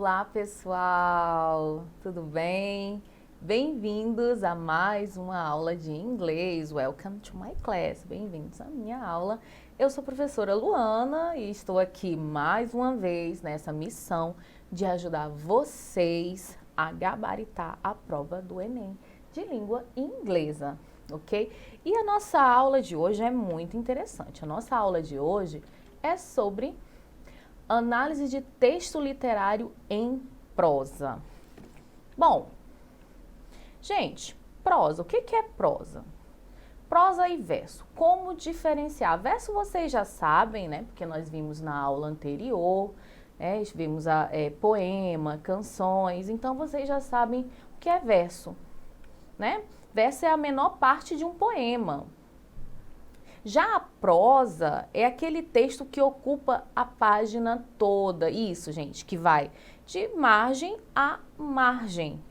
Olá, pessoal! Tudo bem? Bem-vindos a mais uma aula de inglês. Welcome to my class. Bem-vindos à minha aula. Eu sou a professora Luana e estou aqui mais uma vez nessa missão de ajudar vocês a gabaritar a prova do Enem de língua inglesa, ok? E a nossa aula de hoje é muito interessante. A nossa aula de hoje é sobre análise de texto literário em prosa. Bom, gente, prosa, o que é prosa? Prosa e verso, como diferenciar? Verso vocês já sabem, né? Porque nós vimos na aula anterior, vimos poema, canções, então vocês já sabem o que é verso, né? Verso é a menor parte de um poema. Já a prosa é aquele texto que ocupa a página toda. Isso, gente, que vai de margem a margem.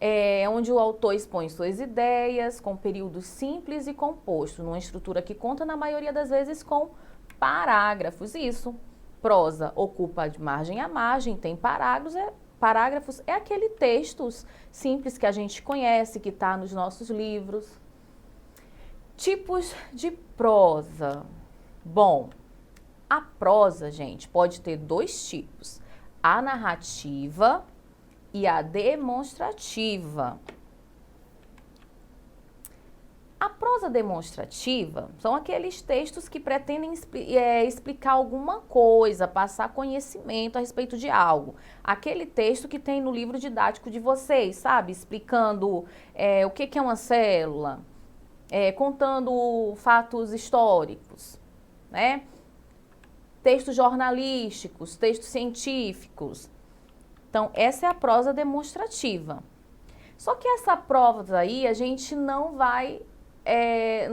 É onde o autor expõe suas ideias com períodos simples e compostos, numa estrutura que conta, na maioria das vezes, com parágrafos. Isso, prosa ocupa de margem a margem, tem parágrafos, é aquele textos simples que a gente conhece, que está nos nossos livros. Tipos de prosa. Bom, a prosa, gente, pode ter dois tipos: a narrativa e a demonstrativa. A prosa demonstrativa são aqueles textos que pretendem explicar alguma coisa, passar conhecimento a respeito de algo. Aquele texto que tem no livro didático de vocês, sabe? Explicando o que é uma célula. Contando fatos históricos, né? Textos jornalísticos, textos científicos. Então, essa é a prosa demonstrativa. Só que essa prosa aí, a gente não vai,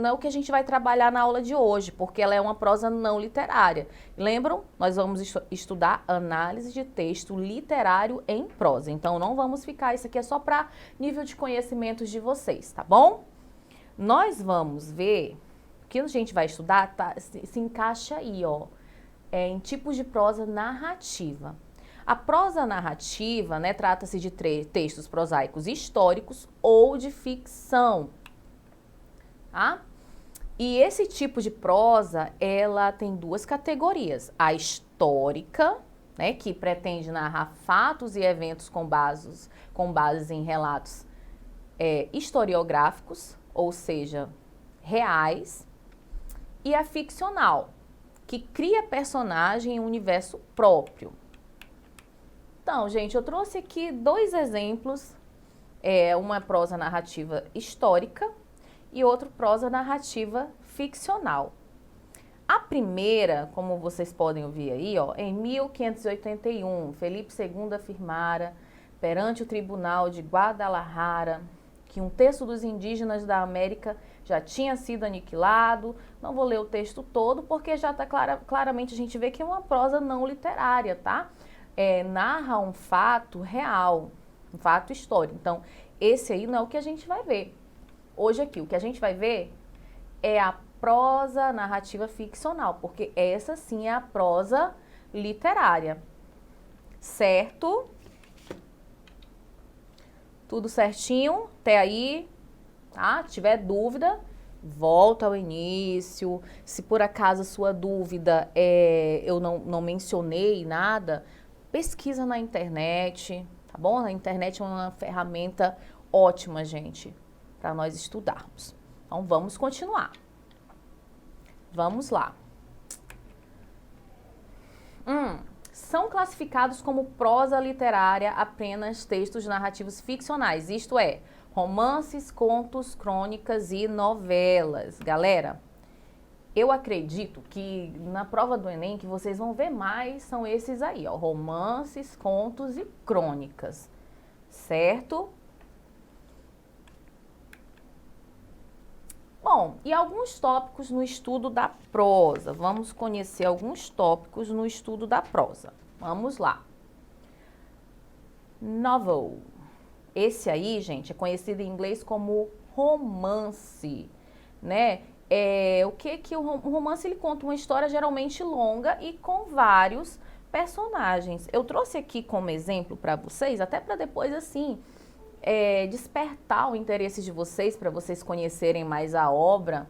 não é o que a gente vai trabalhar na aula de hoje, porque ela é uma prosa não literária. Lembram? Nós vamos estudar análise de texto literário em prosa. Então, não vamos ficar, isso aqui é só para nível de conhecimentos de vocês, tá bom? Nós vamos ver, o que a gente vai estudar se encaixa aí, ó, em tipos de prosa narrativa. A prosa narrativa, né, trata-se de textos prosaicos históricos ou de ficção, tá? E esse tipo de prosa, ela tem duas categorias: a histórica, né, que pretende narrar fatos e eventos com bases em relatos historiográficos, ou seja, reais, e a ficcional, que cria personagem em um universo próprio. Então, gente, eu trouxe aqui dois exemplos, uma prosa narrativa histórica e outra prosa narrativa ficcional. A primeira, como vocês podem ouvir aí, ó, em 1581, Felipe II afirmara perante o Tribunal de Guadalajara que um terço dos indígenas da América já tinha sido aniquilado. Não vou ler o texto todo, porque já está claramente a gente vê que é uma prosa não literária, tá? Narra um fato real, um fato histórico. Então, esse aí não é o que a gente vai ver hoje aqui. O que a gente vai ver é a prosa narrativa ficcional, porque essa sim é a prosa literária, certo? Tudo certinho? Até aí, tá? Se tiver dúvida, volta ao início. Se por acaso a sua dúvida eu não mencionei nada, pesquisa na internet, tá bom? A internet é uma ferramenta ótima, gente, para nós estudarmos. Então, vamos continuar. Vamos lá. São classificados como prosa literária apenas textos narrativos ficcionais, isto é, romances, contos, crônicas e novelas. Galera, eu acredito que na prova do Enem que vocês vão ver mais são esses aí, ó, romances, contos e crônicas, certo? Bom, e alguns tópicos no estudo da prosa. Vamos conhecer alguns tópicos no estudo da prosa. Vamos lá. Novel. Esse aí, gente, é conhecido em inglês como romance, né? O romance ele conta uma história geralmente longa e com vários personagens. Eu trouxe aqui como exemplo para vocês, até para depois, assim, despertar o interesse de vocês, para vocês conhecerem mais a obra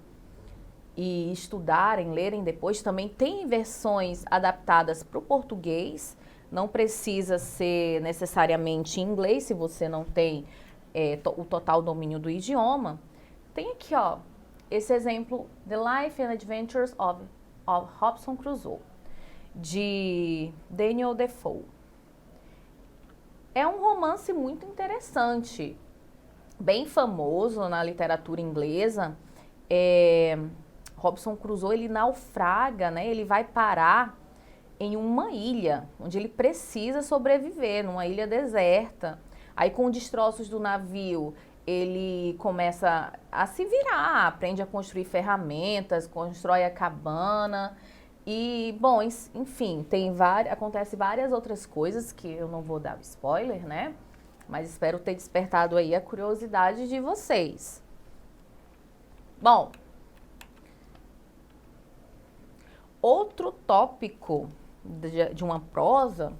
e estudarem, lerem depois. Também tem versões adaptadas para o português, não precisa ser necessariamente em inglês, se você não tem o total domínio do idioma. Tem aqui, ó, esse exemplo, The Life and Adventures of Robinson Crusoe, de Daniel Defoe. É um romance muito interessante, bem famoso na literatura inglesa. Robinson Crusoe, ele naufraga, né? Ele vai parar em uma ilha, onde ele precisa sobreviver, numa ilha deserta. Aí, com os destroços do navio, ele começa a se virar, aprende a construir ferramentas, constrói a cabana. E, bom, enfim, acontece várias outras coisas que eu não vou dar spoiler, né? Mas espero ter despertado aí a curiosidade de vocês. Bom, outro tópico de uma prosa,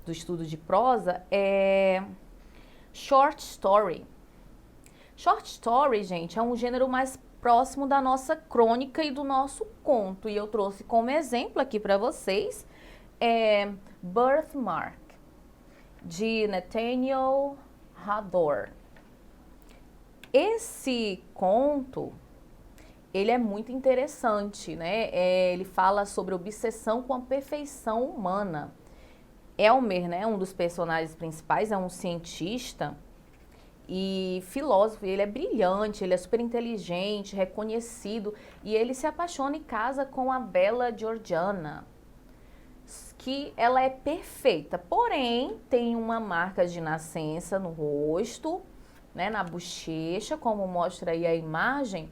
do estudo de prosa, é short story. Short story, gente, é um gênero mais próximo da nossa crônica e do nosso conto. E eu trouxe como exemplo aqui para vocês Birthmark, de Nathaniel Hador. Esse conto, ele é muito interessante, né? Ele fala sobre obsessão com a perfeição humana. Elmer, né, um dos personagens principais, é um cientista e filósofo. Ele é brilhante, ele é super inteligente, reconhecido, e ele se apaixona e casa com a bela Georgiana, que ela é perfeita, porém tem uma marca de nascença no rosto, né, na bochecha, como mostra aí a imagem.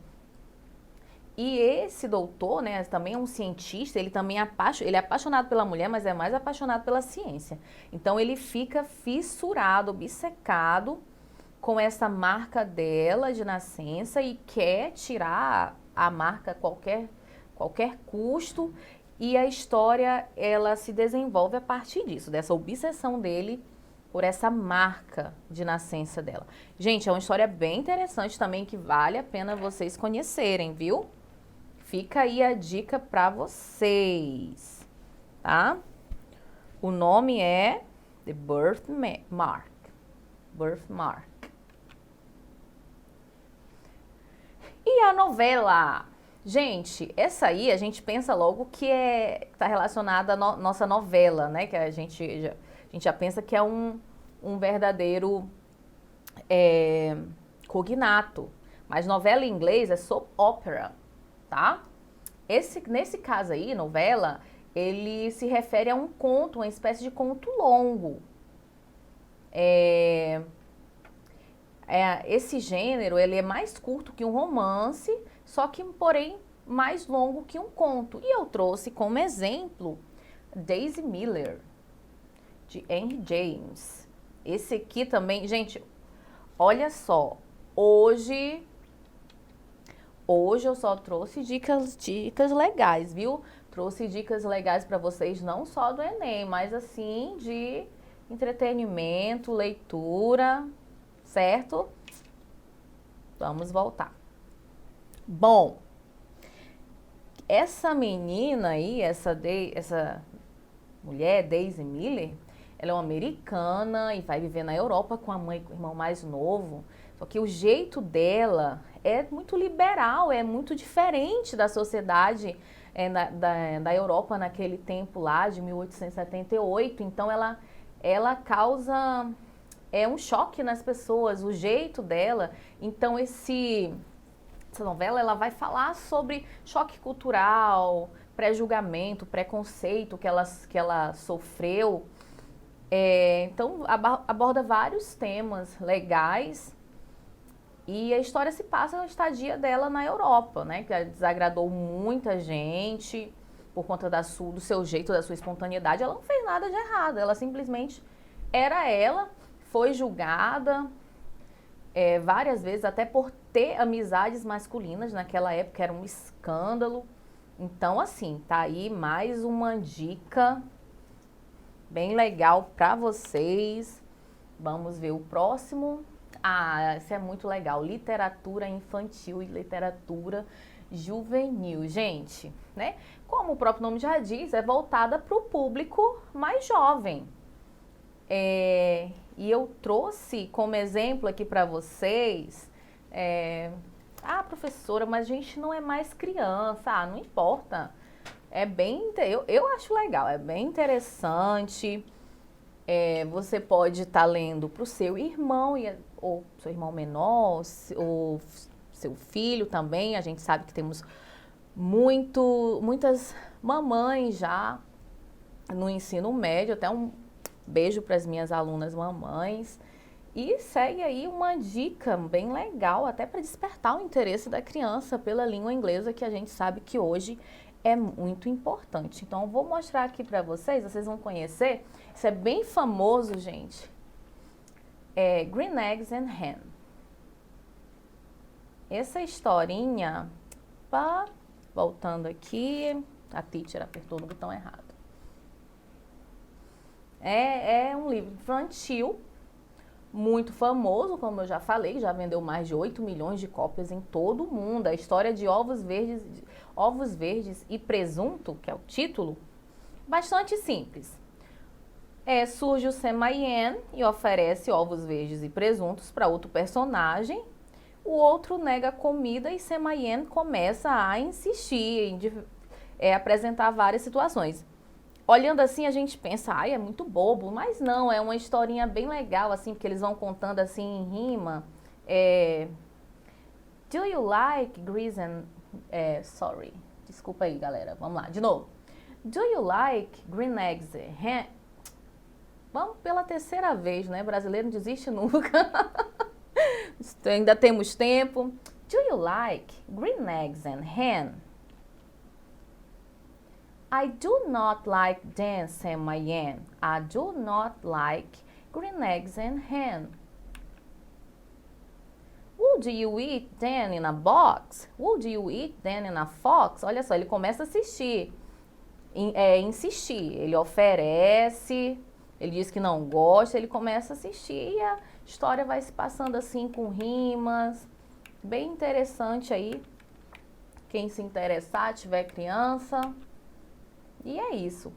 E esse doutor, né, também é um cientista, ele também ele é apaixonado pela mulher, mas é mais apaixonado pela ciência. Então ele fica fissurado, obcecado com essa marca dela de nascença e quer tirar a marca a qualquer custo. E a história, ela se desenvolve a partir disso, dessa obsessão dele por essa marca de nascença dela. Gente, é uma história bem interessante também, que vale a pena vocês conhecerem, viu? Fica aí a dica para vocês, tá? O nome é The Birthmark. Birthmark. E a novela? Gente, essa aí a gente pensa logo que está relacionada à nossa novela, né? Que a gente já pensa que é um verdadeiro cognato. Mas novela em inglês é soap opera, tá? Nesse caso aí, novela, ele se refere a um conto, uma espécie de conto longo. Esse gênero, ele é mais curto que um romance, só que, porém, mais longo que um conto. E eu trouxe como exemplo Daisy Miller, de Henry James. Esse aqui também, gente, olha só, hoje eu só trouxe dicas legais, viu? Trouxe dicas legais para vocês, não só do Enem, mas assim de entretenimento, leitura, certo? Vamos voltar. Bom, essa menina aí, essa mulher, Daisy Miller, ela é uma americana e vai viver na Europa com a mãe e com o irmão mais novo. Só que o jeito dela é muito liberal, é muito diferente da sociedade da Europa naquele tempo lá, de 1878. Então, ela causa um choque nas pessoas, o jeito dela. Então, essa novela, ela vai falar sobre choque cultural, pré-julgamento, preconceito que ela sofreu. Então, aborda vários temas legais. E a história se passa na estadia dela na Europa, né? Que desagradou muita gente por conta do seu jeito, da sua espontaneidade. Ela não fez nada de errado, ela simplesmente era ela, foi julgada várias vezes, até por ter amizades masculinas naquela época, era um escândalo. Então, assim, tá aí mais uma dica bem legal para vocês. Vamos ver o próximo. Esse é muito legal. Literatura infantil e literatura juvenil. Gente, né? Como o próprio nome já diz, é voltada para o público mais jovem. E eu trouxe como exemplo aqui para vocês... professora, mas a gente não é mais criança. Não importa. Eu acho legal, é bem interessante. Você pode estar lendo para o seu irmão, ou seu irmão menor, ou seu filho também. A gente sabe que temos muitas mamães já no ensino médio. Até um beijo para as minhas alunas mamães. E segue aí uma dica bem legal, até para despertar o interesse da criança pela língua inglesa, que a gente sabe que hoje é muito importante. Então, eu vou mostrar aqui para vocês vão conhecer. Isso é bem famoso, gente. Green Eggs and Ham. Essa historinha, voltando aqui, a teacher apertou no botão errado. É um livro infantil, muito famoso, como eu já falei, já vendeu mais de 8 milhões de cópias em todo o mundo. A história de ovos verdes e presunto, que é o título, bastante simples. Surge o Sam Yen e oferece ovos verdes e presuntos para outro personagem. O outro nega a comida e Sam Yen começa a insistir em apresentar várias situações. Olhando assim, a gente pensa, é muito bobo, mas não, é uma historinha bem legal, assim, porque eles vão contando assim em rima. Do you like grease and... sorry, desculpa aí, galera, vamos lá, de novo. Do you like green eggs and ham? Vamos pela terceira vez, né? Brasileiro não desiste nunca. Ainda temos tempo. Do you like green eggs and ham? I do not like them, Sam Yen. I do not like green eggs and ham. Would you eat them in a box? Would you eat them in a fox? Olha só, ele começa a insistir. Ele oferece, ele diz que não gosta, ele começa a assistir e a história vai se passando assim com rimas. Bem interessante aí. Quem se interessar, tiver criança... E é isso.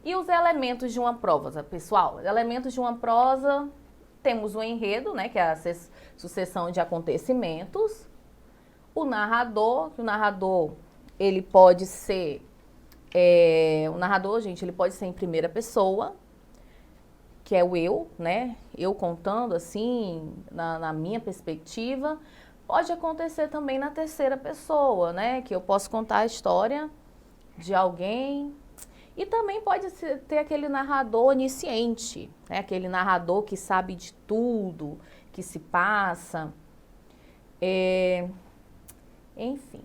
E os elementos de uma prosa, pessoal? Elementos de uma prosa, temos o enredo, né, que é a sucessão de acontecimentos. O narrador, ele pode ser... o narrador, gente, ele pode ser em primeira pessoa, que é o eu, né? Eu contando, assim, na minha perspectiva. Pode acontecer também na terceira pessoa, né? Que eu posso contar a história de alguém. E também pode ter aquele narrador onisciente, né? Aquele narrador que sabe de tudo, que se passa. Enfim,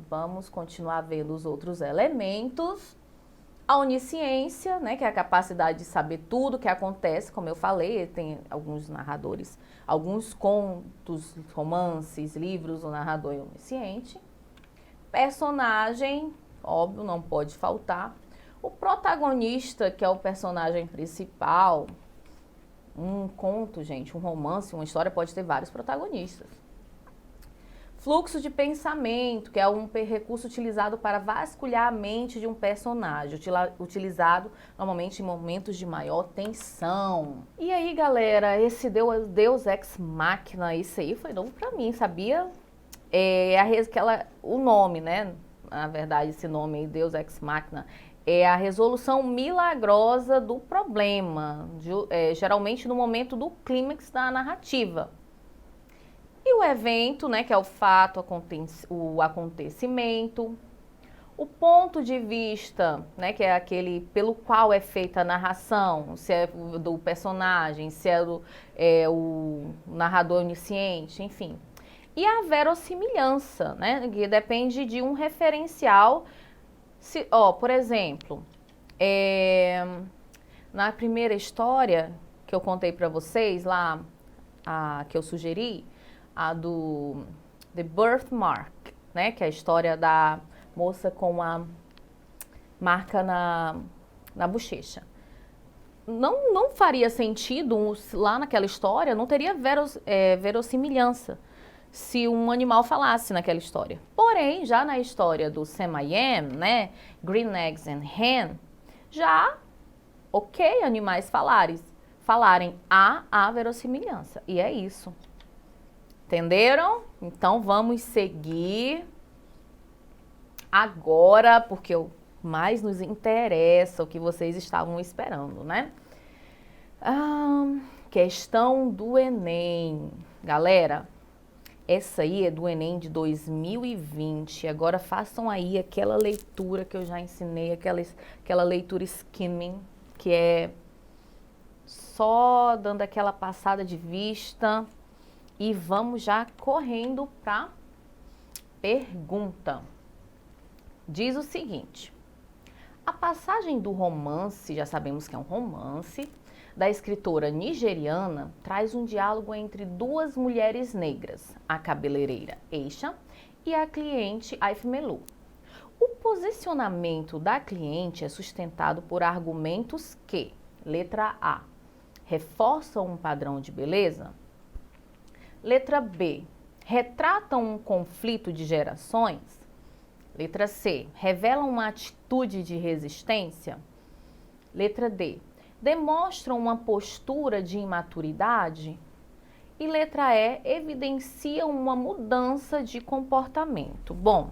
vamos continuar vendo os outros elementos. A onisciência, né? Que é a capacidade de saber tudo que acontece, como eu falei, tem alguns narradores, alguns contos, romances, livros, o narrador é onisciente. Personagem, óbvio, não pode faltar. O protagonista, que é o personagem principal, um conto, gente, um romance, uma história pode ter vários protagonistas. Fluxo de pensamento, que é um recurso utilizado para vasculhar a mente de um personagem, utilizado normalmente em momentos de maior tensão. E aí, galera, esse Deus Ex Machina, isso aí foi novo pra mim, sabia? O nome, né? Na verdade, esse nome aí, Deus Ex Machina, é a resolução milagrosa do problema, geralmente no momento do clímax da narrativa. E o evento, né, que é o fato, o acontecimento. O ponto de vista, né, que é aquele pelo qual é feita a narração, se é do personagem, se é o narrador onisciente, enfim. E a verossimilhança, né, que depende de um referencial. Por exemplo, na primeira história que eu contei para vocês, lá, que eu sugeri, a do The Birthmark, né, que é a história da moça com a marca na bochecha. não faria sentido lá naquela história, não teria verossimilhança se um animal falasse naquela história. Porém, já na história do Sam I Am, né, Green Eggs and Ham, já, ok, animais falarem há verossimilhança. E é isso. Entenderam? Então vamos seguir agora, porque o mais nos interessa o que vocês estavam esperando, né? Questão do Enem. Galera, essa aí é do Enem de 2020. Agora façam aí aquela leitura que eu já ensinei, aquela leitura skimming, que é só dando aquela passada de vista. E vamos já correndo para pergunta. Diz o seguinte: a passagem do romance, já sabemos que é um romance, da escritora nigeriana, traz um diálogo entre duas mulheres negras, a cabeleireira Aisha e a cliente Aifmelu. O posicionamento da cliente é sustentado por argumentos que, letra A, reforçam um padrão de beleza. Letra B, retratam um conflito de gerações. Letra C, revelam uma atitude de resistência. Letra D, demonstram uma postura de imaturidade. E letra E, evidenciam uma mudança de comportamento. Bom,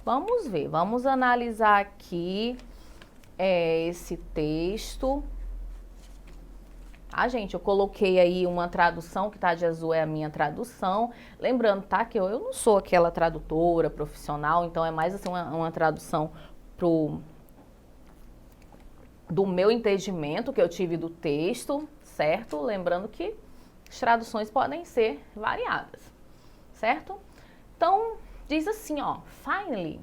vamos ver, vamos analisar aqui esse texto. Gente, eu coloquei aí uma tradução, que tá de azul é a minha tradução. Lembrando, tá, que eu não sou aquela tradutora profissional, então é mais assim uma tradução do meu entendimento que eu tive do texto, certo? Lembrando que as traduções podem ser variadas, certo? Então, diz assim, ó, finally,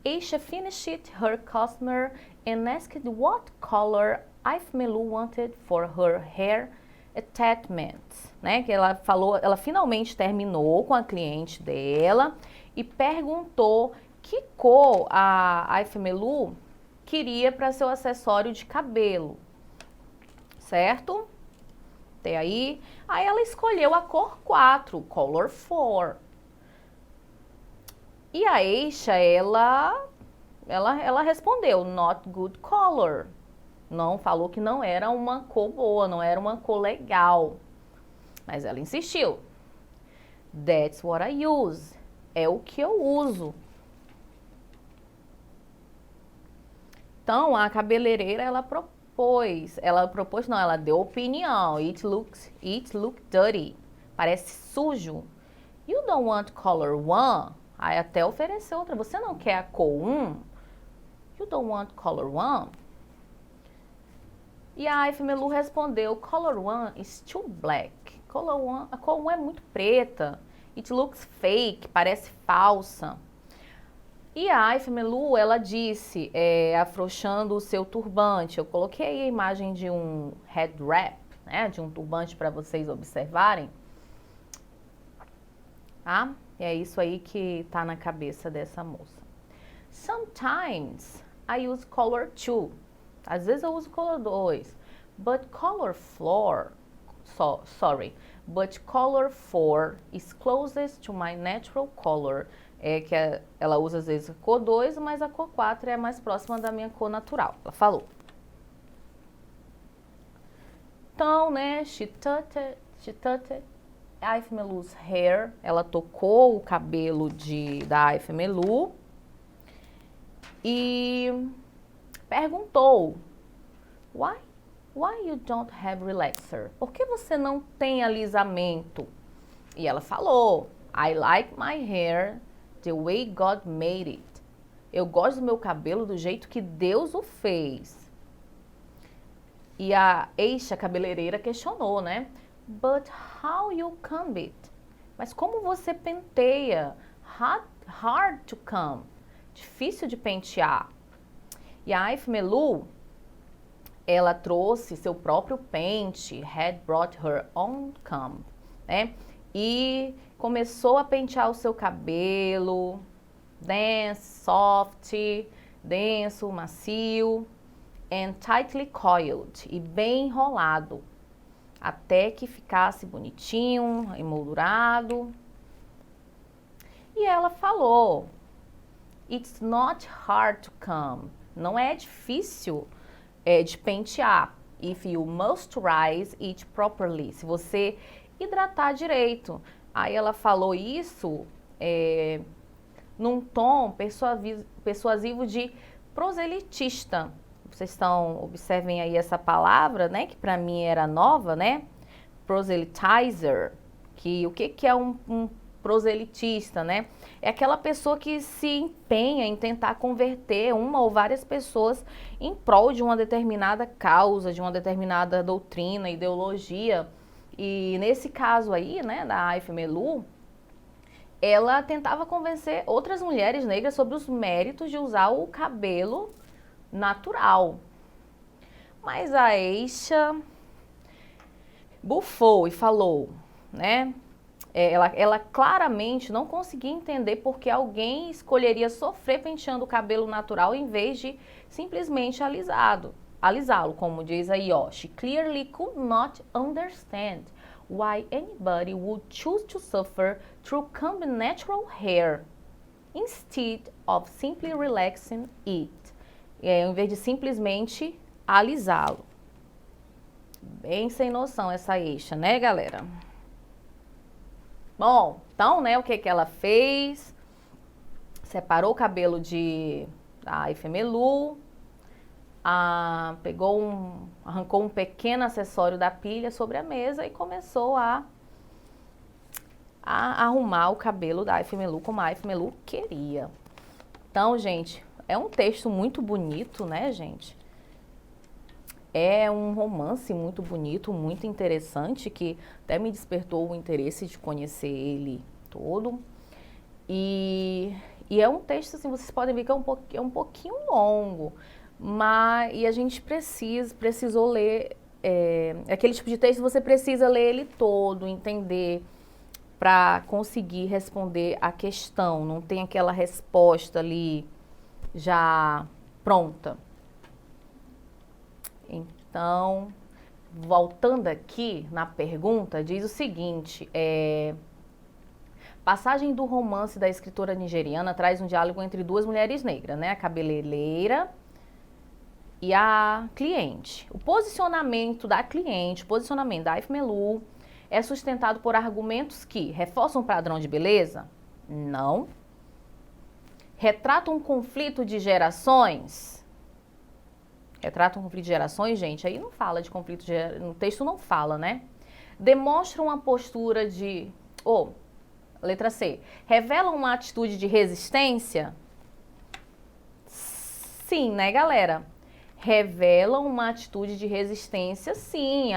Aisha finished her customer and asked what color Aifmelu wanted for her hair attachment, né? Que ela falou, ela finalmente terminou com a cliente dela e perguntou que cor a Aifmelu queria para seu acessório de cabelo, certo? Até aí. Aí ela escolheu a cor 4, color 4. E a Aisha, ela respondeu, not good color. Não, falou que não era uma cor boa, não era uma cor legal. Mas ela insistiu. That's what I use. É o que eu uso. Então, a cabeleireira, ela deu opinião. It look dirty. Parece sujo. You don't want color 1? Aí até ofereceu outra. Você não quer a cor 1? You don't want color 1? E a Aifmelu respondeu, color 1 is too black. A cor 1 é muito preta. It looks fake, parece falsa. E a Aifmelu, ela disse, afrouxando o seu turbante. Eu coloquei aí a imagem de um head wrap, né, de um turbante para vocês observarem. Tá? É isso aí que tá na cabeça dessa moça. Sometimes I use color 2. Às vezes eu uso color 2. But color 4 is closest to my natural color. É que ela usa às vezes a cor 2, mas a cor 4 é mais próxima da minha cor natural. Ela falou. Então, né, she touched Aifmelu's hair. Ela tocou o cabelo da Aifmelu e perguntou, why you don't have relaxer? Por que você não tem alisamento? E ela falou, I like my hair the way God made it. Eu gosto do meu cabelo do jeito que Deus o fez. E a Aisha, cabeleireira, questionou, né? But how you comb it? Mas como você penteia? Hard to comb. Difícil de pentear. E a Aifmelu, ela trouxe seu próprio pente, had brought her own comb, né? E começou a pentear o seu cabelo, denso, soft, denso, macio. and tightly coiled, e bem enrolado, até que ficasse bonitinho, emoldurado. E ela falou, it's not hard to comb, não é difícil de pentear, if you moisturize it properly, se você hidratar direito. Aí ela falou isso num tom persuasivo de proselitista. Vocês observem aí essa palavra, né, que para mim era nova, né? Proselytizer, que o que é um proselitista, né? É aquela pessoa que se empenha em tentar converter uma ou várias pessoas em prol de uma determinada causa, de uma determinada doutrina, ideologia. E nesse caso aí, né, da Aifemelu, ela tentava convencer outras mulheres negras sobre os méritos de usar o cabelo natural. Mas a Aisha bufou e falou, né? Ela claramente não conseguia entender por que alguém escolheria sofrer penteando o cabelo natural em vez de simplesmente alisá-lo, como diz a Yoshi. Clearly could not understand why anybody would choose to suffer through combing natural hair instead of simply relaxing it. Em vez de simplesmente alisá-lo. Bem sem noção essa Aisha, né, galera? Bom, então, né, o que ela fez? Separou o cabelo da Aifemelu, arrancou um pequeno acessório da pilha sobre a mesa e começou a arrumar o cabelo da Aifemelu como a Aifemelu queria. Então, gente, é um texto muito bonito, né, gente? É um romance muito bonito, muito interessante, que até me despertou o interesse de conhecer ele todo. E é um texto, assim, vocês podem ver que é um pouquinho longo, e a gente precisou ler, aquele tipo de texto você precisa ler ele todo, entender, para conseguir responder a questão, não tem aquela resposta ali já pronta. Então, voltando aqui na pergunta, diz o seguinte, passagem do romance da escritora nigeriana traz um diálogo entre duas mulheres negras, né? A cabeleireira e a cliente. O posicionamento da cliente, o posicionamento da Aifemelu é sustentado por argumentos que reforçam o padrão de beleza? Não. Retrata um conflito de gerações? Retrata um conflito de gerações, gente, aí não fala de conflito de gerações, no texto não fala, né? Demonstra uma postura letra C, revela uma atitude de resistência? Sim, né, galera? Revela uma atitude de resistência, sim.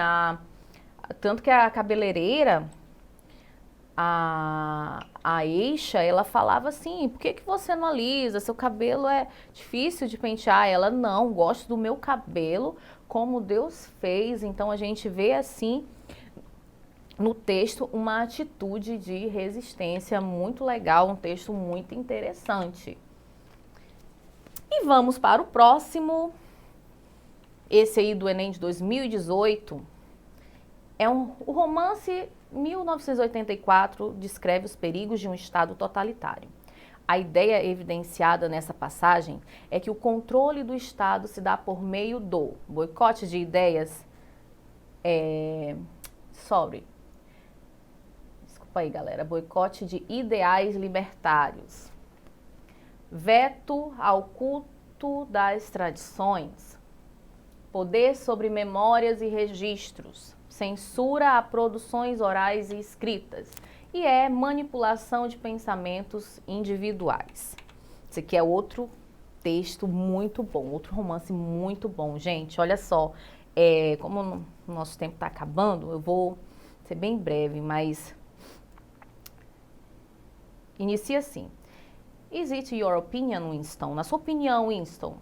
Tanto que a cabeleireira, a Aisha, ela falava assim, por que você não alisa? Seu cabelo é difícil de pentear. Ela, não, gosto do meu cabelo como Deus fez. Então, a gente vê assim, no texto, uma atitude de resistência muito legal, um texto muito interessante. E vamos para o próximo. Esse aí do Enem de 2018. O romance 1984 descreve os perigos de um Estado totalitário. A ideia evidenciada nessa passagem é que o controle do Estado se dá por meio do boicote de ideias... Desculpa aí, galera. Boicote de ideais libertários. Veto ao culto das tradições. Poder sobre memórias e registros. Censura a produções orais e escritas, e manipulação de pensamentos individuais. Esse aqui é outro texto muito bom, outro romance muito bom. Gente, olha só, como o nosso tempo está acabando, eu vou ser bem breve, mas inicia assim. Is it your opinion, Winston? Na sua opinião, Winston,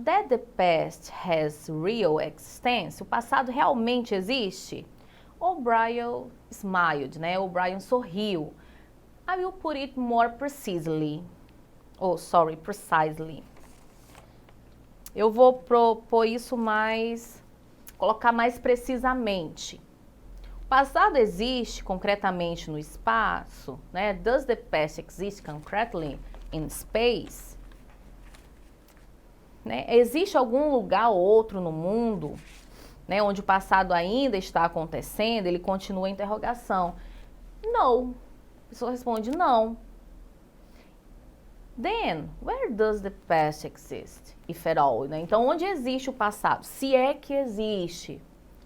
that the past has real existence? O passado realmente existe? O'Brien smiled, né? O'Brien sorriu. I will put it more precisely. Precisely. eu vou propor isso colocar mais precisamente. O passado existe concretamente no espaço, né? Does the past exist concretely in space? Né? Existe algum lugar ou outro no mundo, né, onde o passado ainda está acontecendo? Ele continua a interrogação. No. A pessoa responde não. Then, where does the past exist, if at all? Né? Então, onde existe o passado? Se é que existe.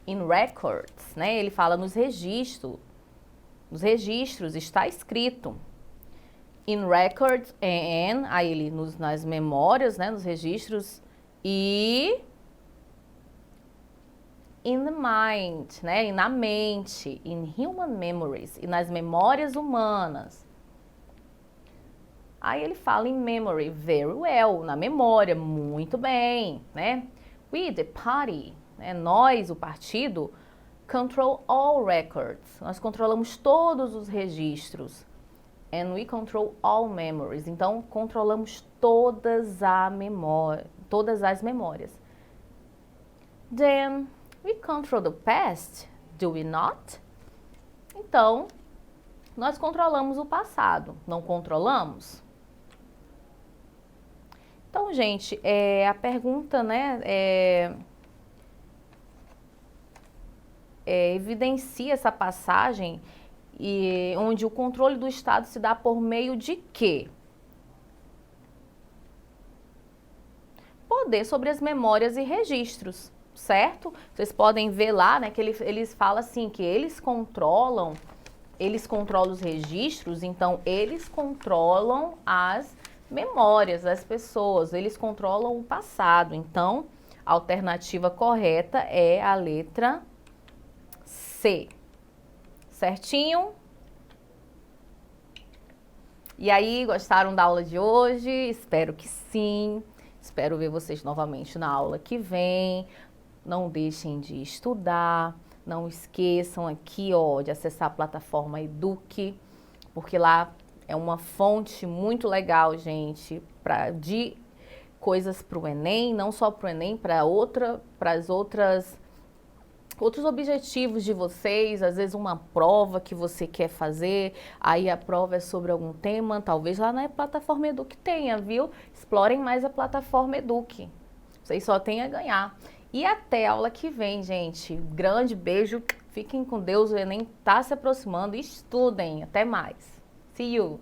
In records, né? Ele fala nos registros. Nos registros está escrito. In records and, aí ele nas memórias, né? Nos registros e in the mind, né? E na mente. In human memories. E nas memórias humanas. Aí ele fala em memory, very well, na memória, muito bem, né? We, the party, né? Nós, o partido, control all records. Nós controlamos todos os registros. And we control all memories. Então, controlamos todas as memórias. Then, we control the past, do we not? Então, nós controlamos o passado, não controlamos? Então, gente, a pergunta, né, evidencia essa passagem onde o controle do Estado se dá por meio de quê? Poder sobre as memórias e registros, certo? Vocês podem ver lá, né, que eles falam assim, que eles controlam os registros, então eles controlam as memórias das pessoas, eles controlam o passado. Então, a alternativa correta é a letra C. Certinho? E aí, gostaram da aula de hoje? Espero que sim. Espero ver vocês novamente na aula que vem. Não deixem de estudar. Não esqueçam aqui, ó, de acessar a plataforma Eduque, porque lá é uma fonte muito legal, gente, de coisas para o Enem, não só para o Enem, para outros objetivos de vocês, às vezes uma prova que você quer fazer, aí a prova é sobre algum tema, talvez lá na plataforma Eduque tenha, viu? Explorem mais a plataforma Eduque, vocês só têm a ganhar. E até a aula que vem, gente. Grande beijo, fiquem com Deus, o Enem está se aproximando, estudem, até mais. See you!